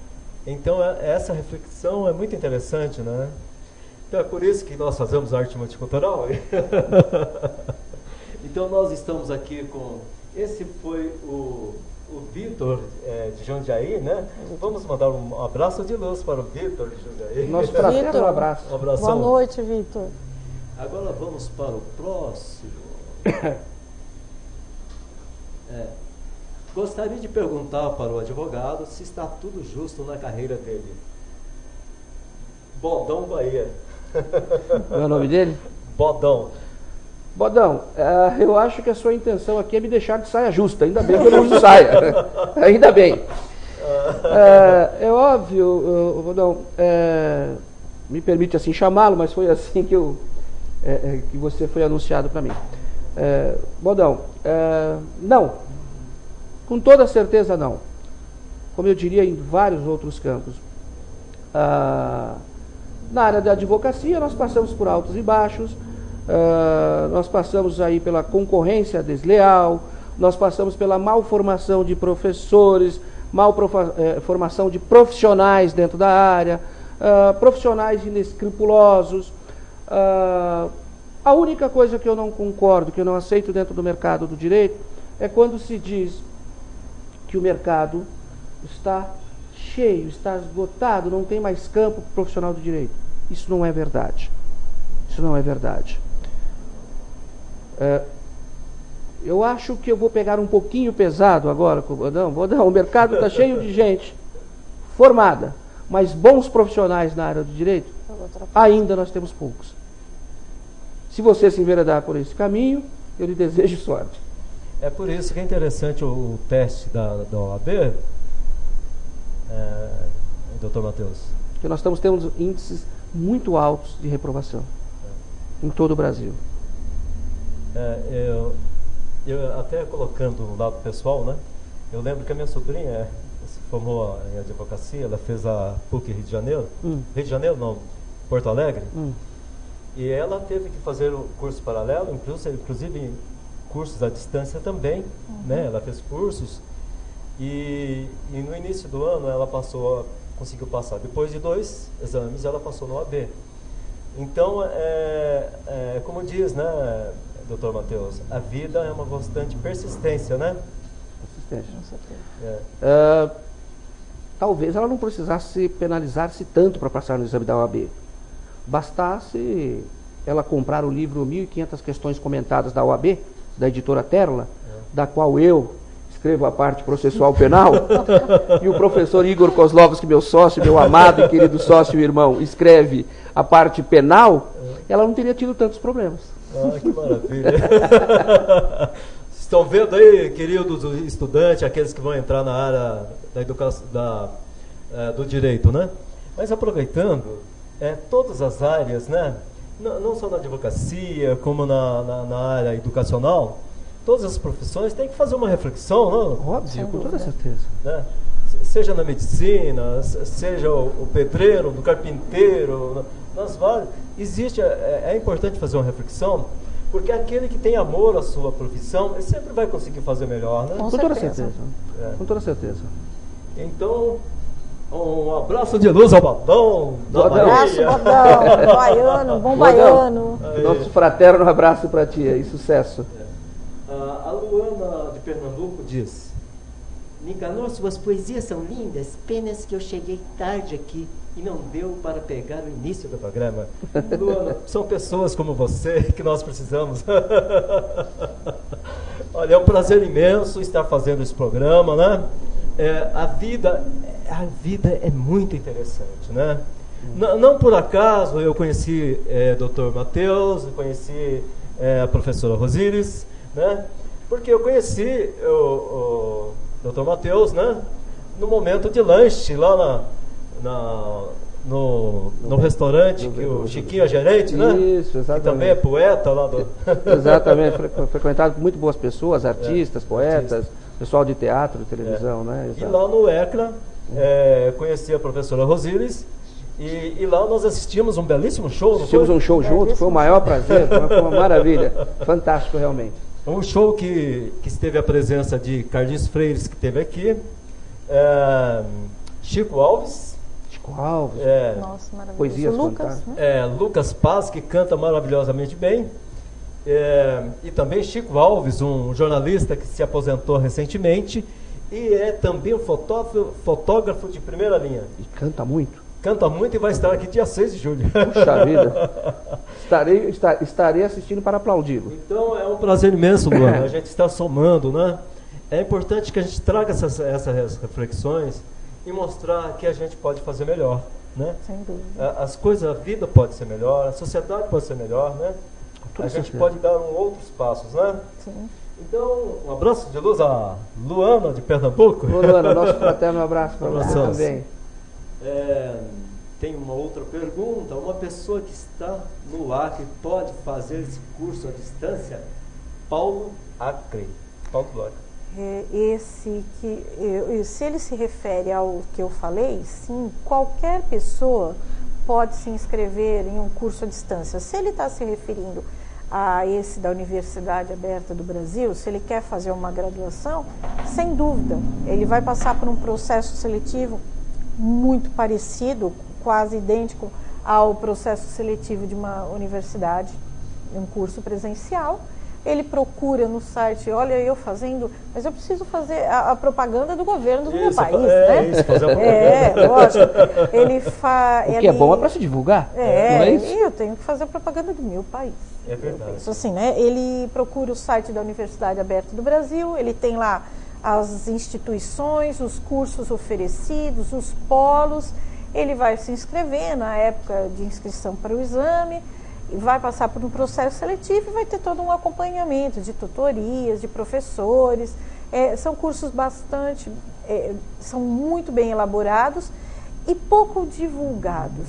Speaker 5: Então, essa reflexão é muito interessante, né? Então, é por isso que nós fazemos arte multicultural. Então, nós estamos aqui com... Esse foi o Vitor de Jundiaí, né? Vamos mandar um abraço de luz para o Vitor de Jundiaí.
Speaker 3: Nosso fraterno abraço.
Speaker 5: Um abração.
Speaker 2: Boa noite, Vitor.
Speaker 1: Agora vamos para o próximo. Gostaria de perguntar para o advogado se está tudo justo na carreira dele.
Speaker 5: Baldão Bahia.
Speaker 3: Qual é o nome dele?
Speaker 5: Bodão.
Speaker 3: Bodão, eu acho que a sua intenção aqui é me deixar de saia justa. Ainda bem que eu não uso saia. Ainda bem. É óbvio, Bodão, me permite assim chamá-lo, mas foi assim que você foi anunciado para mim. Bodão, não. Com toda certeza não. Como eu diria em vários outros campos. Na área da advocacia nós passamos por altos e baixos. Nós passamos aí pela concorrência desleal, nós passamos pela malformação de professores, formação de profissionais dentro da área, profissionais inescrupulosos. A única coisa que eu não concordo, que eu não aceito dentro do mercado do direito, é quando se diz que o mercado está cheio, está esgotado, não tem mais campo para o profissional do direito. Isso não é verdade. Isso não é verdade. Eu acho que eu vou pegar um pouquinho pesado agora com o Bodão. Bodão, o mercado está cheio de gente formada, mas bons profissionais na área do direito, ainda nós temos poucos. Se você se enveredar por esse caminho, eu lhe desejo sorte.
Speaker 5: É por isso que é interessante o teste da OAB, Dr. Matheus.
Speaker 3: Porque nós estamos tendo índices muito altos de reprovação em todo o Brasil.
Speaker 5: Eu até colocando no lado pessoal, né? Eu lembro que a minha sobrinha se formou em advocacia, ela fez a PUC Rio de Janeiro. Rio de Janeiro não, Porto Alegre. E ela teve que fazer o curso paralelo, inclusive cursos à distância também, né? Ela fez cursos e no início do ano ela conseguiu passar. Depois de 2 exames ela passou no OAB. Então, como diz, né, Dr. Matheus, a vida é uma constante persistência, né?
Speaker 3: Persistência. Talvez ela não precisasse penalizar-se tanto para passar no exame da OAB. Bastasse ela comprar o livro 1.500 questões comentadas da OAB, da editora Terla, da qual eu escrevo a parte processual penal, e o professor Igor Kozlovski, meu sócio, meu amado e querido sócio e irmão, escreve a parte penal, ela não teria tido tantos problemas.
Speaker 5: Que maravilha. Estão vendo aí, queridos estudantes, aqueles que vão entrar na área da educação, do direito, né? Mas aproveitando, todas as áreas, né? Não só na advocacia, como na área educacional, todas as profissões têm que fazer uma reflexão, não?
Speaker 3: Óbvio, com toda certeza.
Speaker 5: Né? Seja na medicina, seja o pedreiro, do carpinteiro, nas várias. É importante fazer uma reflexão, porque aquele que tem amor à sua profissão, ele sempre vai conseguir fazer melhor, né?
Speaker 3: Com toda certeza. Com toda certeza.
Speaker 5: Então, um abraço de luz ao Bodão.
Speaker 2: Um abraço, Bodão. Baiano, bom baiano.
Speaker 3: Nosso fraterno abraço para ti e sucesso.
Speaker 1: A Luana de Pernambuco diz:
Speaker 4: Nicanor, suas poesias são lindas, penas que eu cheguei tarde aqui e não deu para pegar o início do programa.
Speaker 5: Luana, são pessoas como você que nós precisamos. Olha, é um prazer imenso estar fazendo esse programa, né? A vida é muito interessante, né? Não por acaso eu conheci Dr. Matheus, eu conheci a professora Rosíris, né? Porque eu conheci o Dr. Matheus, né? No momento de lanche lá no restaurante que o Chiquinho é gerente, né?
Speaker 3: Isso, exatamente.
Speaker 5: Que também é poeta lá do...
Speaker 3: Exatamente, frequentado por muito boas pessoas, artistas, poetas, pessoal de teatro, de televisão, né?
Speaker 5: Exato. E lá no ECRA, conheci a professora Rosíris, e lá nós assistimos um belíssimo show.
Speaker 3: Assistimos um show juntos, foi o maior prazer, foi uma maravilha, fantástico realmente.
Speaker 5: Um show que esteve a presença de Carlinhos Freires, que esteve aqui, Chico Alves.
Speaker 2: Nossa, maravilhoso.
Speaker 3: Poesias
Speaker 2: Lucas, né?
Speaker 5: Lucas Paz, que canta maravilhosamente bem. E também Chico Alves, um jornalista que se aposentou recentemente e é também um fotógrafo de primeira linha.
Speaker 3: E canta muito.
Speaker 5: Canta muito e vai estar aqui dia 6 de julho.
Speaker 3: Puxa vida. Estarei assistindo para aplaudi-lo.
Speaker 5: Então é um prazer imenso, Luana. A gente está somando, né? É importante que a gente traga essas reflexões e mostrar que a gente pode fazer melhor. né?
Speaker 2: Sem dúvida.
Speaker 5: As coisas, a vida pode ser melhor, a sociedade pode ser melhor, né? A gente pode dar outros passos, né?
Speaker 2: Sim.
Speaker 5: Então, um abraço de luz a Luana de Pernambuco.
Speaker 3: Ô, Luana, nosso fraterno abraço para você
Speaker 5: Abraços.
Speaker 3: também.
Speaker 1: Tem uma outra pergunta. Uma pessoa que está no Acre pode fazer esse curso à distância? Paulo Acre. Paulo do Acre.
Speaker 2: Se ele se refere ao que eu falei, sim, qualquer pessoa pode se inscrever em um curso à distância. Se ele está se referindo a esse da Universidade Aberta do Brasil, se ele quer fazer uma graduação, sem dúvida, ele vai passar por um processo seletivo muito parecido, quase idêntico ao processo seletivo de uma universidade, um curso presencial. Ele procura no site, olha, eu fazendo, mas eu preciso fazer a propaganda do governo do meu país, né?
Speaker 5: Isso, fazer a propaganda.
Speaker 2: Lógico.
Speaker 3: O que é bom é para se divulgar, não é isso?
Speaker 2: E eu tenho que fazer a propaganda do meu país.
Speaker 5: É verdade.
Speaker 2: Isso assim, né? Ele procura o site da Universidade Aberta do Brasil, ele tem lá as instituições, os cursos oferecidos, os polos, ele vai se inscrever na época de inscrição para o exame, vai passar por um processo seletivo e vai ter todo um acompanhamento de tutorias, de professores. São cursos são muito bem elaborados e pouco divulgados.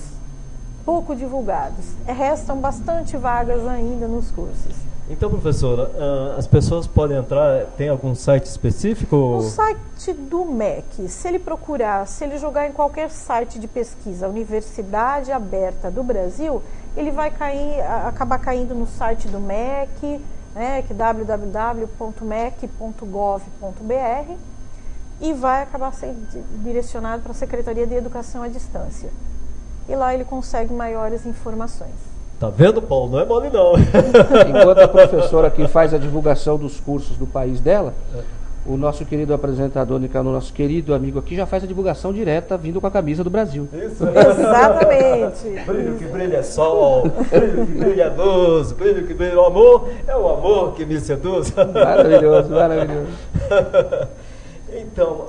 Speaker 2: Restam bastante vagas ainda nos cursos.
Speaker 5: Então, professora, as pessoas podem entrar, tem algum site específico?
Speaker 2: No site do MEC, se ele jogar em qualquer site de pesquisa, Universidade Aberta do Brasil, ele vai acabar caindo no site do MEC, né, que é www.mec.gov.br, e vai acabar sendo direcionado para a Secretaria de Educação à Distância. E lá ele consegue maiores informações.
Speaker 5: Tá vendo, Paulo? Não é mole, não.
Speaker 3: Enquanto a professora aqui faz a divulgação dos cursos do país dela, o nosso querido apresentador, Nicanor, nosso querido amigo aqui, já faz a divulgação direta vindo com a camisa do Brasil.
Speaker 5: Isso.
Speaker 2: Exatamente.
Speaker 5: Brilho que brilha é sol, brilho que brilha é luz, brilho que brilha o amor, é o amor que me seduz.
Speaker 3: Maravilhoso, maravilhoso.
Speaker 5: Então,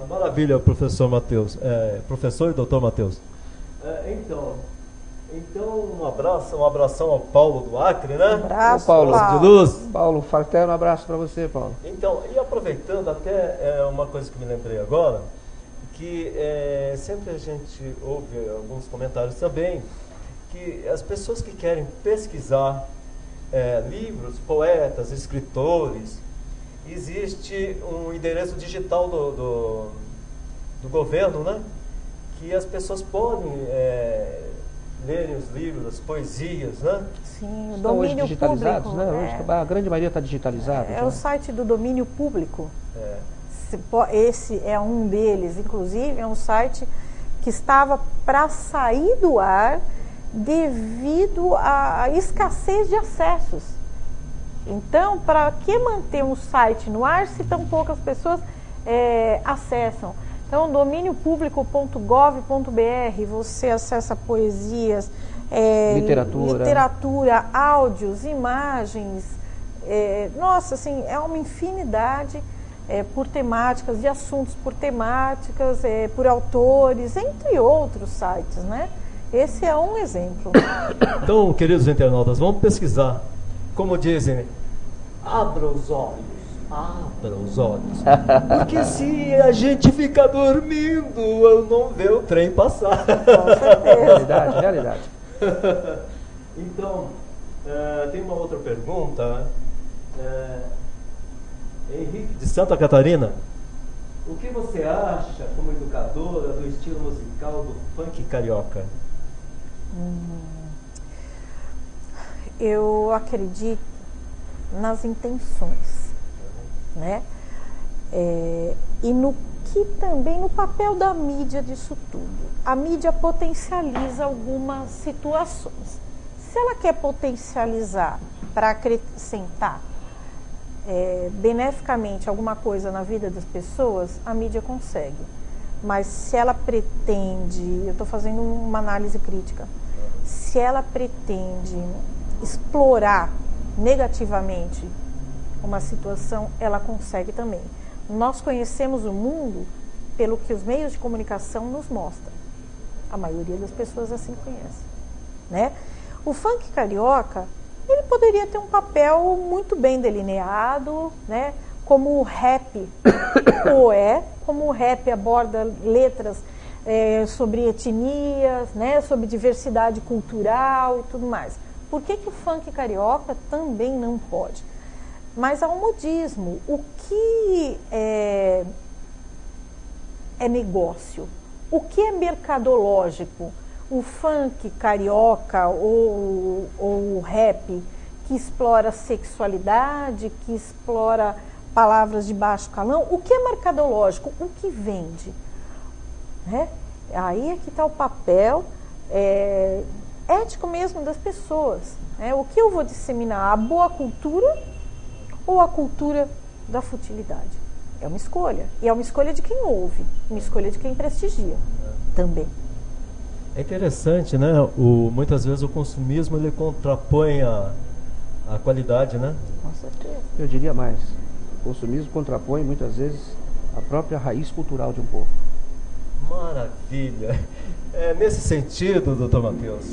Speaker 5: maravilha, professor Matheus, professor e doutor Matheus. Então, um abração ao Paulo do Acre, né?
Speaker 2: Um abraço,
Speaker 3: Paulo
Speaker 5: de luz.
Speaker 3: Paulo, fraterno abraço para você, Paulo.
Speaker 5: Então, e aproveitando até uma coisa que me lembrei agora, que sempre a gente ouve alguns comentários também, que as pessoas que querem pesquisar livros, poetas, escritores, existe um endereço digital do governo, né? Que as pessoas podem lerem os livros, as poesias, né?
Speaker 2: Sim, o
Speaker 3: Estão hoje
Speaker 2: domínio
Speaker 3: digitalizados,
Speaker 2: público.
Speaker 3: né? Hoje a grande maioria está digitalizada.
Speaker 2: É o site do domínio público.
Speaker 5: É.
Speaker 2: Esse é um deles, inclusive, é um site que estava para sair do ar devido à escassez de acessos. Então, para que manter um site no ar se tão poucas pessoas acessam? Então, dominiopublico.gov.br, você acessa poesias, literatura, áudios, imagens. Nossa, assim, é uma infinidade por temáticas, de assuntos por temáticas, por autores, entre outros sites, né? Esse é um exemplo.
Speaker 5: Então, queridos internautas, vamos pesquisar. Como dizem, abra os olhos. Abra os olhos. Porque se a gente ficar dormindo, eu não vê o trem passar.
Speaker 2: Com certeza.
Speaker 3: Realidade.
Speaker 5: Então, tem uma outra pergunta. Henrique de Santa Catarina. O que você acha, como educadora, do estilo musical do funk carioca?
Speaker 2: Eu acredito nas intenções, né? E também no papel da mídia disso tudo. A mídia potencializa algumas situações. Se ela quer potencializar para acrescentar beneficamente alguma coisa na vida das pessoas, a mídia consegue. Mas se ela pretende, eu estou fazendo uma análise crítica, se ela pretende explorar negativamente uma situação, ela consegue também. Nós conhecemos o mundo pelo que os meios de comunicação nos mostram. A maioria das pessoas assim conhece, né? O funk carioca, ele poderia ter um papel muito bem delineado, né? Como o rap como o rap aborda letras sobre etnias, né? Sobre diversidade cultural e tudo mais. Por que o funk carioca também não pode? Mas há um modismo. O que é negócio? O que é mercadológico? O funk carioca ou o rap que explora sexualidade, que explora palavras de baixo calão, o que é mercadológico? O que vende? Né? Aí é que está o papel ético mesmo das pessoas. Né? O que eu vou disseminar? A boa cultura ou a cultura da futilidade? É uma escolha. E é uma escolha de quem ouve, uma escolha de quem prestigia também.
Speaker 5: É interessante, né? Muitas vezes o consumismo ele contrapõe a qualidade, né?
Speaker 2: Com certeza.
Speaker 3: Eu diria mais. O consumismo contrapõe muitas vezes a própria raiz cultural de um povo.
Speaker 5: Maravilha! Nesse sentido, doutor Matheus,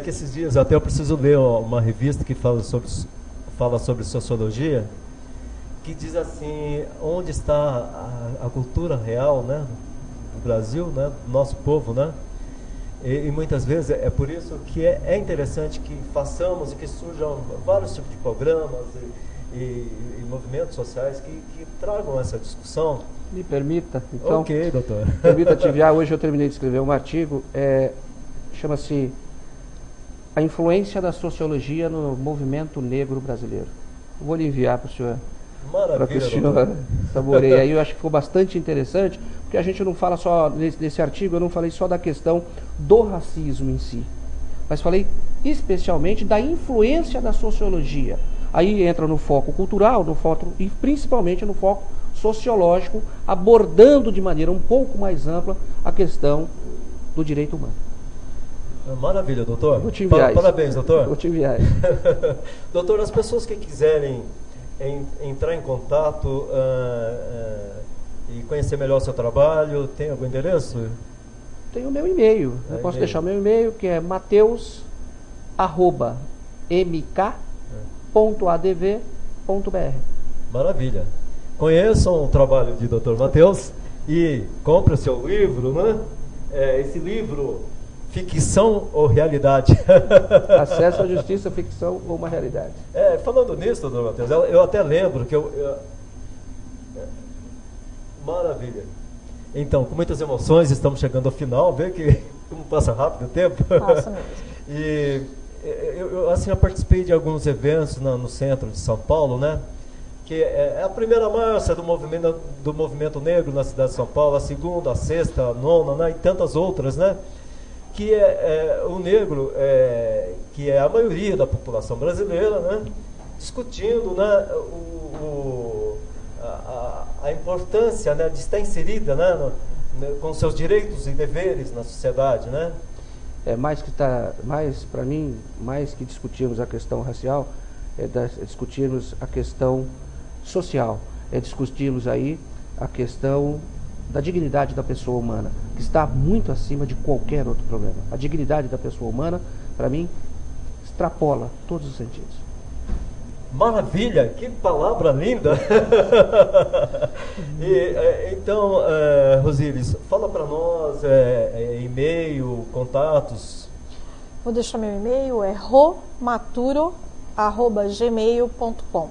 Speaker 5: que esses dias até eu preciso ler uma revista que fala sobre sociologia, que diz assim, onde está a cultura real, né, do Brasil, né, do nosso povo, né? E muitas vezes é por isso que é interessante que façamos e que surjam vários tipos de programas e movimentos sociais que tragam essa discussão.
Speaker 3: Me permita, então.
Speaker 5: Ok, doutor.
Speaker 3: Permita te enviar. Hoje eu terminei de escrever um artigo, chama-se A Influência da Sociologia no Movimento Negro Brasileiro. Vou lhe enviar para o senhor. Para que o senhor saboreie. Aí eu acho que ficou bastante interessante, porque a gente não fala só, nesse artigo, eu não falei só da questão do racismo em si, mas falei especialmente da influência da sociologia. Aí entra no foco cultural, no foco, e principalmente no foco sociológico, abordando de maneira um pouco mais ampla a questão do direito humano.
Speaker 5: Maravilha, doutor.
Speaker 3: Vou te enviar
Speaker 5: Parabéns, doutor.
Speaker 3: Vou te enviar.
Speaker 5: Doutor, as pessoas que quiserem entrar em contato e conhecer melhor o seu trabalho, tem algum endereço?
Speaker 3: Tem o meu e-mail. Eu posso deixar o meu e-mail, que é mateus@mk.adv.br.
Speaker 5: Maravilha. Conheçam o trabalho de Dr. Matheus e compre o seu livro, né? Esse livro, Ficção ou Realidade?
Speaker 3: Acesso à Justiça, Ficção ou uma Realidade.
Speaker 5: Falando nisso, Dr. Matheus, eu até lembro que Maravilha. Então, com muitas emoções, estamos chegando ao final. Vê que como passa rápido o tempo.
Speaker 2: Passa mesmo.
Speaker 5: E eu participei de alguns eventos no centro de São Paulo, né? Que é a primeira marcha do movimento negro na cidade de São Paulo, a segunda, a sexta, a nona, né? E tantas outras, né? Que o negro, que é a maioria da população brasileira, né? Discutindo, né? A importância, né, de estar inserida, né, com seus direitos e deveres na sociedade, né?
Speaker 3: Mais para mim, mais que discutirmos a questão racial, discutirmos a questão social, discutirmos aí a questão da dignidade da pessoa humana, que está muito acima de qualquer outro problema. A dignidade da pessoa humana, para mim, extrapola todos os sentidos.
Speaker 5: Maravilha, que palavra linda! Então, Rosíris, fala para nós, e-mail, contatos.
Speaker 2: Vou deixar meu e-mail, romaturo@gmail.com.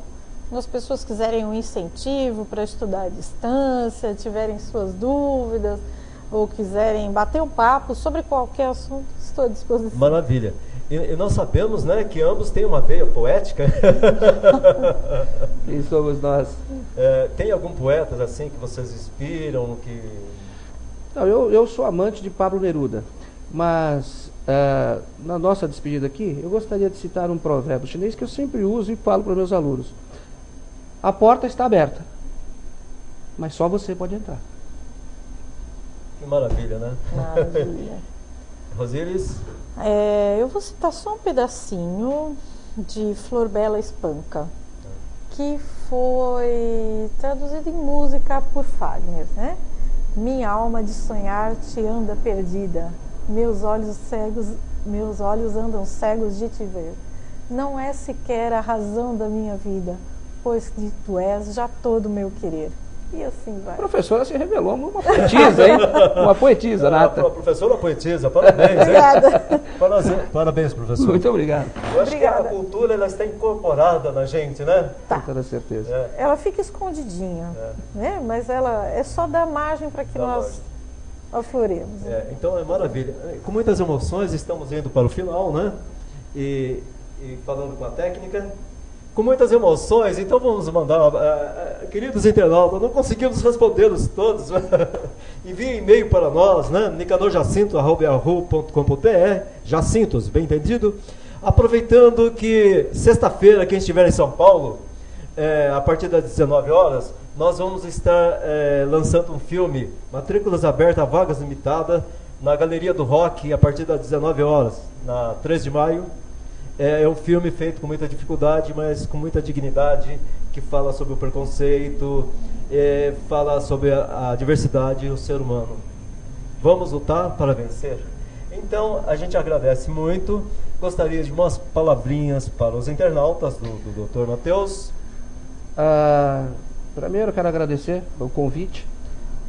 Speaker 2: Se as pessoas quiserem um incentivo para estudar à distância, tiverem suas dúvidas, ou quiserem bater um papo sobre qualquer assunto, estou à disposição.
Speaker 5: Maravilha. E nós sabemos, né, que ambos têm uma veia poética.
Speaker 3: Quem somos nós?
Speaker 5: Tem algum poeta assim que vocês inspiram?
Speaker 3: Não, eu sou amante de Pablo Neruda, mas na nossa despedida aqui, eu gostaria de citar um provérbio chinês que eu sempre uso e falo para meus alunos. A porta está aberta, mas só você pode entrar.
Speaker 5: Que maravilha, né?
Speaker 2: Maravilha.
Speaker 5: Rosíris?
Speaker 2: Eu vou citar só um pedacinho de Flor Bela Espanca, que foi traduzido em música por Fagner, né? minha alma de sonhar te anda perdida. Meus olhos andam cegos de te ver. Não é sequer a razão da minha vida, pois que tu és já todo o meu querer. E assim vai.
Speaker 3: A professora se revelou uma poetisa, hein? Uma poetisa, nata.
Speaker 5: A professora poetisa, parabéns.
Speaker 2: Obrigada.
Speaker 5: Parabéns, professor.
Speaker 3: Muito obrigado.
Speaker 5: Eu acho que a
Speaker 2: Obrigada.
Speaker 5: cultura ela está incorporada na gente, né?
Speaker 2: Tá.
Speaker 3: Com toda certeza.
Speaker 5: É.
Speaker 2: Ela fica escondidinha, né? Mas ela é só dar margem para que
Speaker 5: Dá
Speaker 2: nós
Speaker 5: margem.
Speaker 2: afloremos. Né?
Speaker 5: Então é maravilha. Com muitas emoções, estamos indo para o final, né? E falando com a técnica. Com muitas emoções, então vamos mandar, queridos internautas, não conseguimos respondê-los todos. Envie e-mail para nós, né? nicanorjacinto@yahoo.com.br, Jacintos, bem entendido? Aproveitando que sexta-feira, quem estiver em São Paulo, a partir das 19 horas, nós vamos estar lançando um filme, matrículas abertas, vagas limitadas, na Galeria do Rock, a partir das 19 horas, na 3 de maio. É um filme feito com muita dificuldade, mas com muita dignidade, que fala sobre o preconceito, fala sobre a diversidade e o ser humano. Vamos lutar para vencer? Então, a gente agradece muito. Gostaria de umas palavrinhas para os internautas do Dr. Matheus.
Speaker 3: Primeiro, eu quero agradecer o convite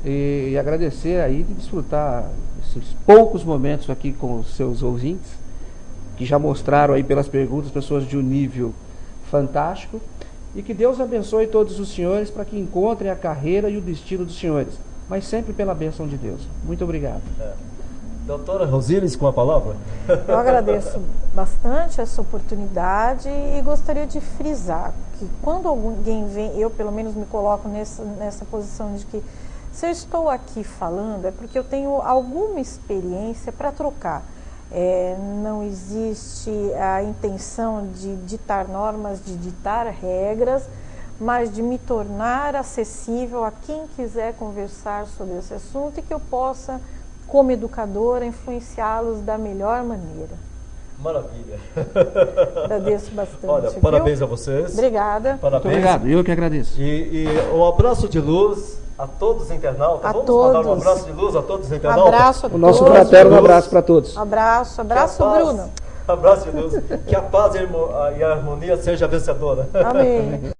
Speaker 3: e agradecer aí de desfrutar esses poucos momentos aqui com os seus ouvintes, que já mostraram aí pelas perguntas pessoas de um nível fantástico, e que Deus abençoe todos os senhores para que encontrem a carreira e o destino dos senhores, mas sempre pela bênção de Deus. Muito obrigado.
Speaker 5: Doutora Rosíris, com a palavra.
Speaker 2: Eu agradeço bastante essa oportunidade e gostaria de frisar que quando alguém vem, eu pelo menos me coloco nessa posição de que se eu estou aqui falando é porque eu tenho alguma experiência para trocar. Não existe a intenção de ditar normas, de ditar regras, mas de me tornar acessível a quem quiser conversar sobre esse assunto e que eu possa, como educadora, influenciá-los da melhor maneira.
Speaker 5: Maravilha.
Speaker 2: Agradeço bastante.
Speaker 5: Olha,
Speaker 2: viu?
Speaker 5: parabéns a vocês.
Speaker 2: Obrigada.
Speaker 5: Parabéns.
Speaker 3: Muito obrigado, eu que agradeço.
Speaker 5: E um abraço de luz a todos os internautas.
Speaker 2: A
Speaker 5: Vamos
Speaker 2: todos.
Speaker 5: mandar um abraço de luz a todos os internautas?
Speaker 2: Abraço a
Speaker 3: O nosso
Speaker 2: todos.
Speaker 3: fraterno abraço para todos.
Speaker 2: Abraço,
Speaker 5: Que a paz-
Speaker 2: Bruno.
Speaker 5: Abraço de luz. Que a paz e a harmonia seja vencedora.
Speaker 2: Amém.